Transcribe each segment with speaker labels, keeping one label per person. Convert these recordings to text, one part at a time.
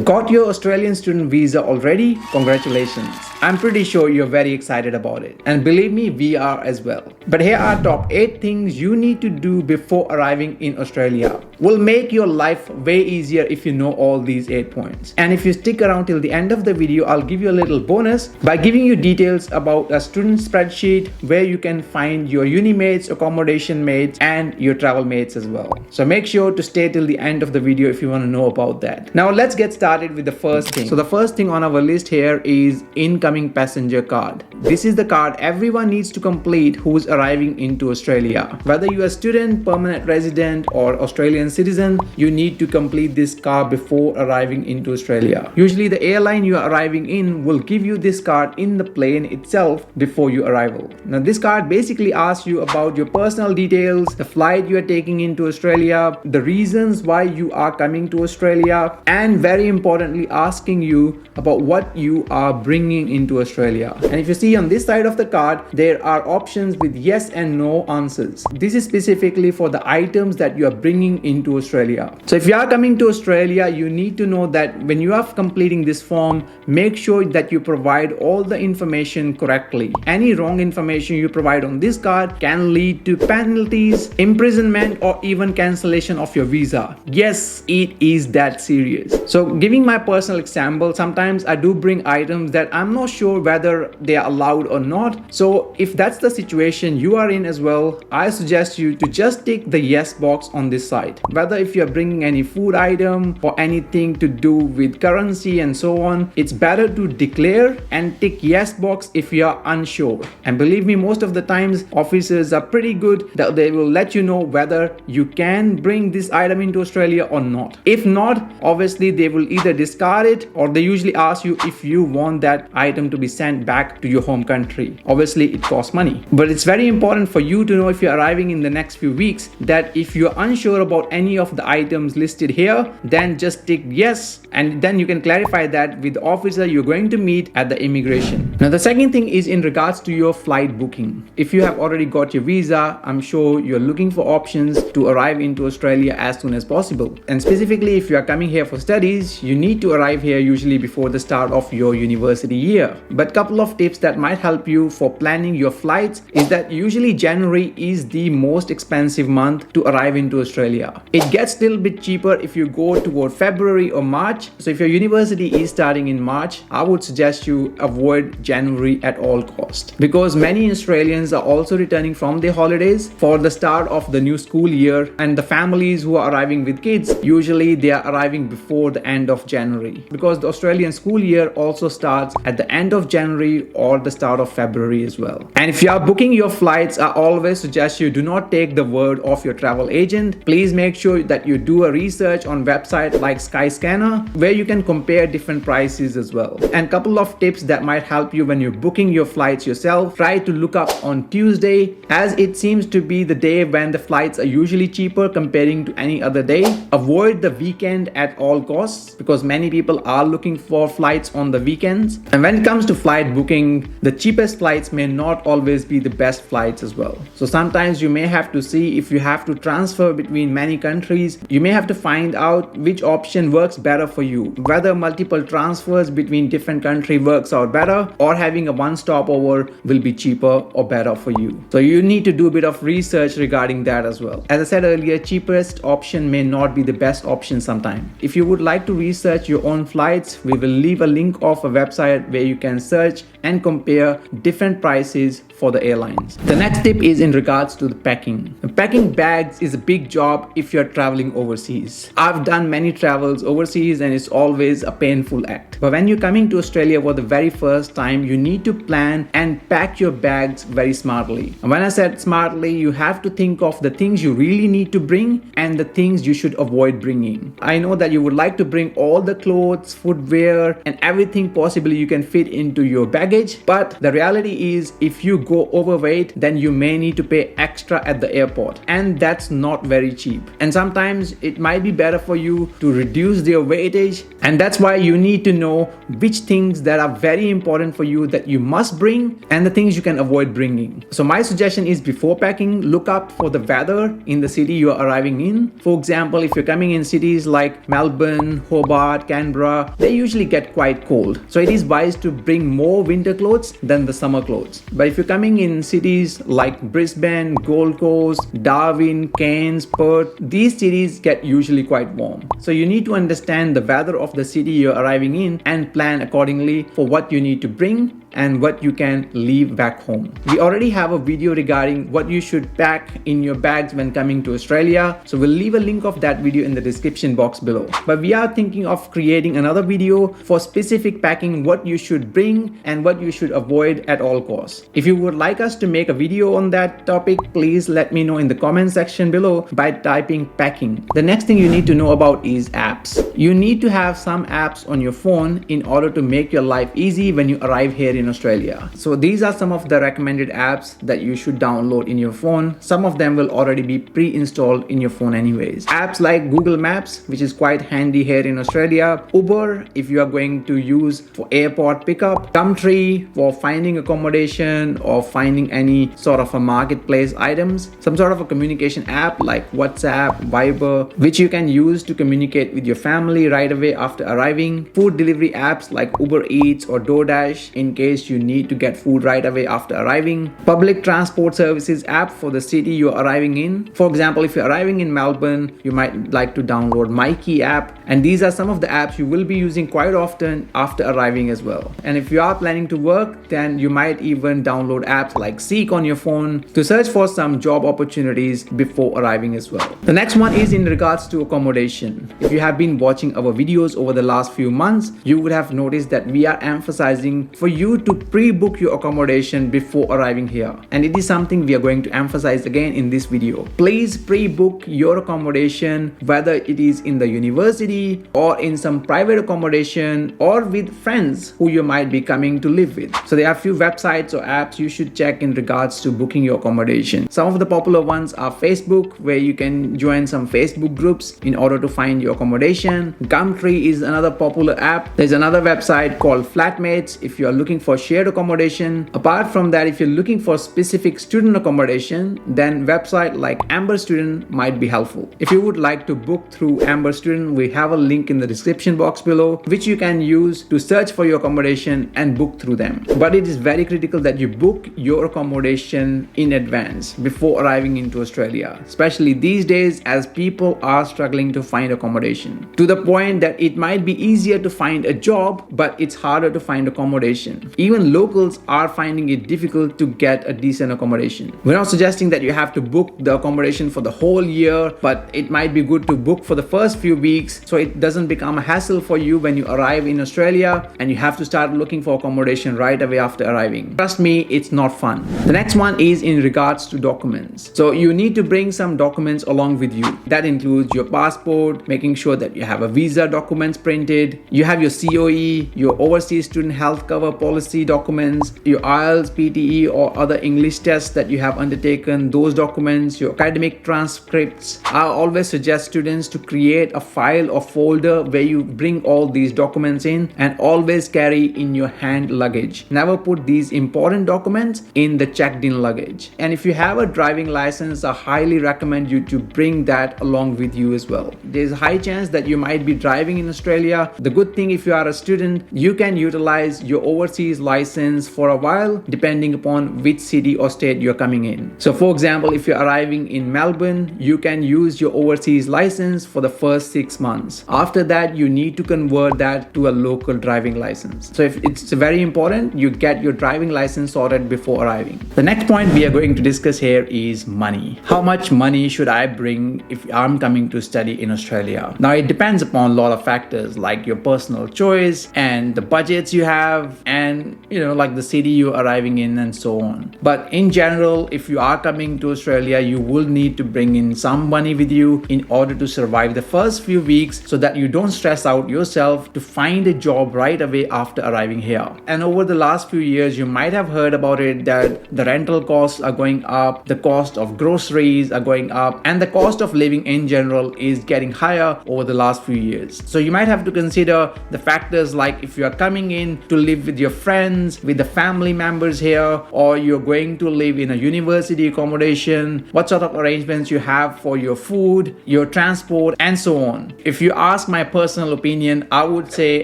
Speaker 1: Got your Australian student visa already? Congratulations. I'm pretty sure you're very excited about it. And believe me, we are as well. But here are top 8 things you need to do before arriving in Australia. Will make your life way easier if you know all these 8 points. And if you stick around till the end of the video, I'll give you a little bonus by giving you details about a student spreadsheet where you can find your uni mates, accommodation mates, and your travel mates as well. So make sure to stay till the end of the video if you want to know about that. Now let's get started with the first thing. So the first thing on our list here is incoming passenger card. This is the card everyone needs to complete who's arriving into Australia. Whether you're a student, permanent resident, or Australian citizen, you need to complete this card before arriving into Australia. Usually the airline you are arriving in will give you this card in the plane itself before your arrival. Now this card basically asks you about your personal details, the flight you are taking into Australia, the reasons why you are coming to Australia, and very importantly asking you about what you are bringing into Australia. And if you see on this side of the card, there are options with yes and no answers. This is specifically for the items that you are bringing into Australia. So if you are coming to Australia, you need to know that when you are completing this form, make sure that you provide all the information correctly. Any wrong information you provide on this card can lead to penalties, imprisonment, or even cancellation of your visa. Yes, it is that serious. So giving my personal example, sometimes I do bring items that I'm not sure whether they are allowed or not. So if that's the situation you are in as well, I suggest you to just tick the yes box on this side. Whether if you're bringing any food item or anything to do with currency and so on, it's better to declare and tick yes box if you are unsure. And believe me, most of the times officers are pretty good that they will let you know whether you can bring this item into Australia or not. If not, obviously they will either discard it or they usually ask you if you want that item to be sent back to your home country. Obviously it costs money, but it's very important for you to know if you're arriving in the next few weeks that if you're unsure about any of the items listed here, then just tick yes, and then you can clarify that with the officer you're going to meet at the immigration. Now the second thing is in regards to your flight booking. If you have already got your visa, I'm sure you're looking for options to arrive into Australia as soon as possible. And specifically if you are coming here for studies, you need to arrive here usually before the start of your university year. But couple of tips that might help you for planning your flights is that usually January is the most expensive month to arrive into Australia. It gets a little bit cheaper if you go toward February or March. So if your university is starting in March, I would suggest you avoid January at all costs, because many Australians are also returning from their holidays for the start of the new school year, and the families who are arriving with kids, usually they are arriving before the end of January, because the Australian school year also starts at the end of January or the start of February as well. And if you are booking your flights, I always suggest you do not take the word of your travel agent. Please make sure that you do a research on websites like Skyscanner where you can compare different prices as well. And couple of tips that might help you when you're booking your flights yourself. Try to look up on Tuesday, as it seems to be the day when the flights are usually cheaper comparing to any other day. Avoid the weekend at all costs, because many people are looking for flights on the weekends. And when it comes to flight booking, the cheapest flights may not always be the best flights as well. So sometimes you may have to see if you have to transfer between many countries, you may have to find out which option works better for you, whether multiple transfers between different countries works out better, or having a one stopover will be cheaper or better for you. So you need to do a bit of research regarding that as well. As I said earlier, cheapest option may not be the best option sometimes. If you would like to research your own flights, we will leave a link of a website where you can search and compare different prices for the airlines. The next tip is in regards to the packing. Packing bags is a big job if you're traveling overseas. I've done many travels overseas and it's always a painful act. But when you're coming to Australia for the very first time, you need to plan and pack your bags very smartly. And when I said smartly, you have to think of the things you really need to bring and the things you should avoid bringing. I know that you would like to bring all the clothes, footwear, and everything possibly you can fit into your baggage, but the reality is if you go overweight, then you may need to pay extra at the airport, and that's not very cheap. And sometimes it might be better for you to reduce your weight advantage, and that's why you need to know which things that are very important for you that you must bring and the things you can avoid bringing. So my suggestion is, before packing, look up for the weather in the city you are arriving in. For example, if you're coming in cities like Melbourne, Hobart, Canberra, they usually get quite cold. So it is wise to bring more winter clothes than the summer clothes. But if you're coming in cities like Brisbane, Gold Coast, Darwin, Cairns, Perth, these cities get usually quite warm. So you need to understand the weather of the city you're arriving in and plan accordingly for what you need to bring and what you can leave back home. We already have a video regarding what you should pack in your bags when coming to Australia, so we'll leave a link of that video in the description box below. But we are thinking of creating another video for specific packing, what you should bring and what you should avoid at all costs. If you would like us to make a video on that topic, please let me know in the comment section below by typing packing. The next thing you need to know about is apps. You need to have some apps on your phone in order to make your life easy when you arrive here in Australia. So these are some of the recommended apps that you should download in your phone. Some of them will already be pre-installed in your phone anyways. Apps like Google Maps, which is quite handy here in Australia, Uber if you are going to use for airport pickup, Gumtree for finding accommodation or finding any sort of a marketplace items, some sort of a communication app like WhatsApp, Viber, which you can use to communicate with your family right away after arriving, food delivery apps like Uber Eats or DoorDash in case you need to get food right away after arriving, public transport services app for the city you're arriving in. For example, if you're arriving in Melbourne, you might like to download MyKey app, and these are some of the apps you will be using quite often after arriving as well. And if you are planning to work, then you might even download apps like Seek on your phone to search for some job opportunities before arriving as well. The next one is in regards to accommodation. If you have been watching our videos over the last few months, you would have noticed that we are emphasizing for you to pre-book your accommodation before arriving here, and it is something we are going to emphasize again in this video. Please pre-book your accommodation, whether it is in the university or in some private accommodation or with friends who you might be coming to live with. So there are a few websites or apps you should check in regards to booking your accommodation. Some of the popular ones are Facebook, where you can join some Facebook groups in order to find your accommodation. Gumtree is another popular app. There's another website called Flatmates if you are looking for shared accommodation. Apart from that, if you're looking for specific student accommodation, then website like Amber Student might be helpful. If you would like to book through Amber Student, we have a link in the description box below which you can use to search for your accommodation and book through them. But it is very critical that you book your accommodation in advance before arriving into Australia, especially these days as people are struggling to find accommodation, to the point that it might be easier to find a job but it's harder to find accommodation. Even locals are finding it difficult to get a decent accommodation. We're not suggesting that you have to book the accommodation for the whole year, but it might be good to book for the first few weeks so it doesn't become a hassle for you when you arrive in Australia and you have to start looking for accommodation right away after arriving. Trust me, it's not fun. The next one is in regards to documents. So you need to bring some documents along with you. That includes your passport, making sure that you have a visa documents printed, you have your COE, your overseas student health cover policy documents, your IELTS, PTE or other English tests that you have undertaken, those documents, your academic transcripts. I always suggest students to create a file or folder where you bring all these documents in, and always carry in your hand luggage. Never put these important documents in the checked in luggage. And if you have a driving license, I highly recommend you to bring that along with you as well. There's a high chance that you might be driving in Australia. The good thing, if you are a student, you can utilize your overseas license for a while depending upon which city or state you're coming in. So for example, if you're arriving in Melbourne, you can use your overseas license for the first 6 months. After that, you need to convert that to a local driving license. So if it's very important you get your driving license sorted before arriving. The next point we are going to discuss here is money. How much money should I bring if I'm coming to study in Australia? Now it depends upon a lot of factors like your personal choice and the budgets you have and like the city you're arriving in and so on. But in general, if you are coming to Australia, you will need to bring in some money with you in order to survive the first few weeks so that you don't stress out yourself to find a job right away after arriving here. And over the last few years, you might have heard about it that the rental costs are going up, the cost of groceries are going up, and the cost of living in general is getting higher over the last few years. areas. So you might have to consider the factors like if you are coming in to live with your friends, with the family members here, or you're going to live in a university accommodation, what sort of arrangements you have for your food, your transport, and so on. If you ask my personal opinion, I would say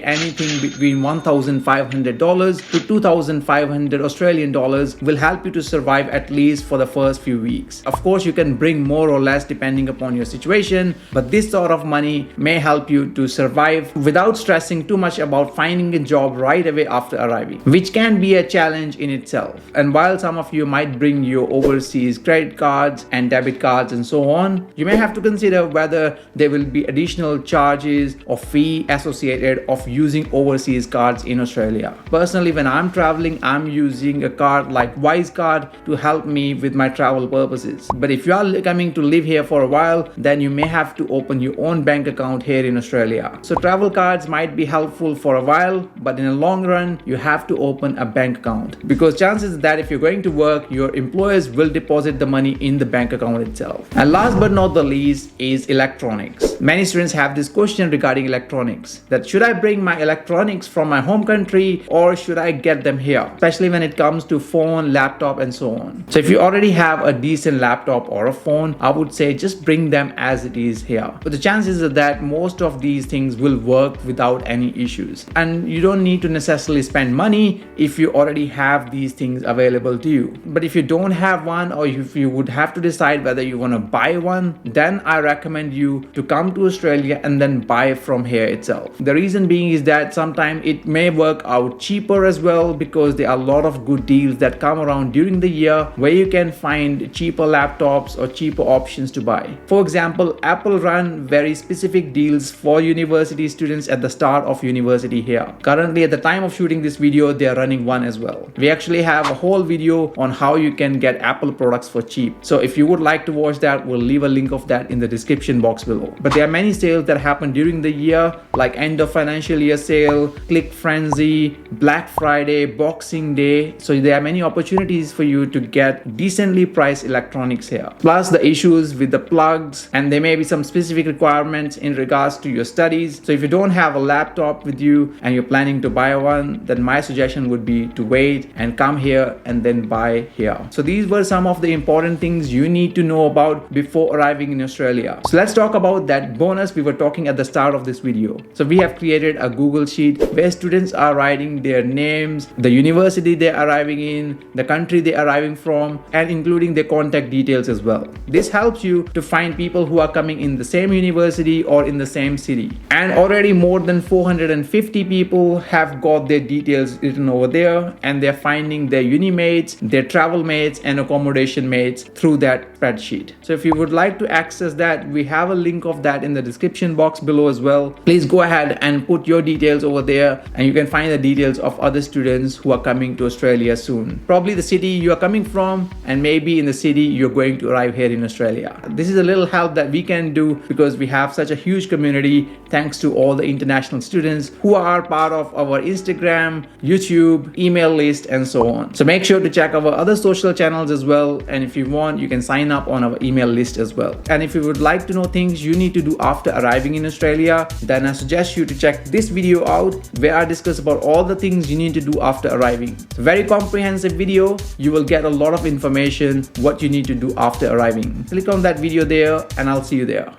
Speaker 1: anything between $1,500 to 2,500 Australian dollars will help you to survive at least for the first few weeks. Of course, you can bring more or less depending upon your situation, but this sort of money may help you to survive without stressing too much about finding a job right away after arriving, which can be a challenge in itself. And while some of you might bring your overseas credit cards and debit cards and so on, you may have to consider whether there will be additional charges or fee associated of using overseas cards in Australia. Personally, when I'm traveling, I'm using a card like Wise Card to help me with my travel purposes. But if you are coming to live here for a while, then you may have to open your own bank account here in Australia. So travel cards might be helpful for a while, but in the long run, you have to open a bank account, because chances that if you're going to work, your employers will deposit the money in the bank account itself. And last but not the least is electronics. Many students have this question regarding electronics, that should I bring my electronics from my home country or should I get them here, especially when it comes to phone, laptop, and so on. So if you already have a decent laptop or a phone, I would say just bring them as it is here. But the chances are that most of these things will work without any issues, and you don't need to necessarily spend money if you already have these things available to you. But if you don't have one, or if you would have to decide whether you want to buy one, then I recommend you to come to Australia and then buy from here itself. The reason being is that sometimes it may work out cheaper as well, because there are a lot of good deals that come around during the year where you can find cheaper laptops or cheaper options to buy. For example, Apple run very specific deals for university students at the start of university here. Currently, at the time of shooting this video, they are running one as well. We actually have a whole video on how you can get Apple products for cheap. So if you would like to watch that, we'll leave a link of that in the description box below. But there are many sales that happen during the year, like end of financial year sale, Click Frenzy, Black Friday, Boxing Day. So there are many opportunities for you to get decently priced electronics here. Plus the issues with the plugs, and there may be some specific requirements in regards to your studies. So if you don't have a laptop with you and you're planning to buy one, then my suggestion would be to wait and come here and then buy here. So these were some of the important things you need to know about before arriving in Australia. So let's talk about that bonus we were talking at the start of this video. So we have created a Google Sheet where students are writing their names, the university they're arriving in, the country they're arriving from, and including their contact details as well. This helps you to find people who are coming in the same university or in the same city. And already more than 450 people have got their details written over there, and they're finding their uni mates, their travel mates, and accommodation mates through that spreadsheet. So if you would like to access that, we have a link of that in the description box below as well. Please go ahead and put your details over there, and you can find the details of other students who are coming to Australia soon. Probably the city you are coming from, and maybe in the city you're going to arrive here in Australia. This is a little help that we can do because we have such a huge community thanks to all the international students who are part of our Instagram, YouTube, email list, and so on. So make sure to check our other social channels as well, and if you want, you can sign up on our email list as well. And if you would like to know things you need to do after arriving in Australia, then I suggest you to check this video out where I discuss about all the things you need to do after arriving. It's a very comprehensive video. You will get a lot of information what you need to do after arriving. Click on that video there, and I'll see you there.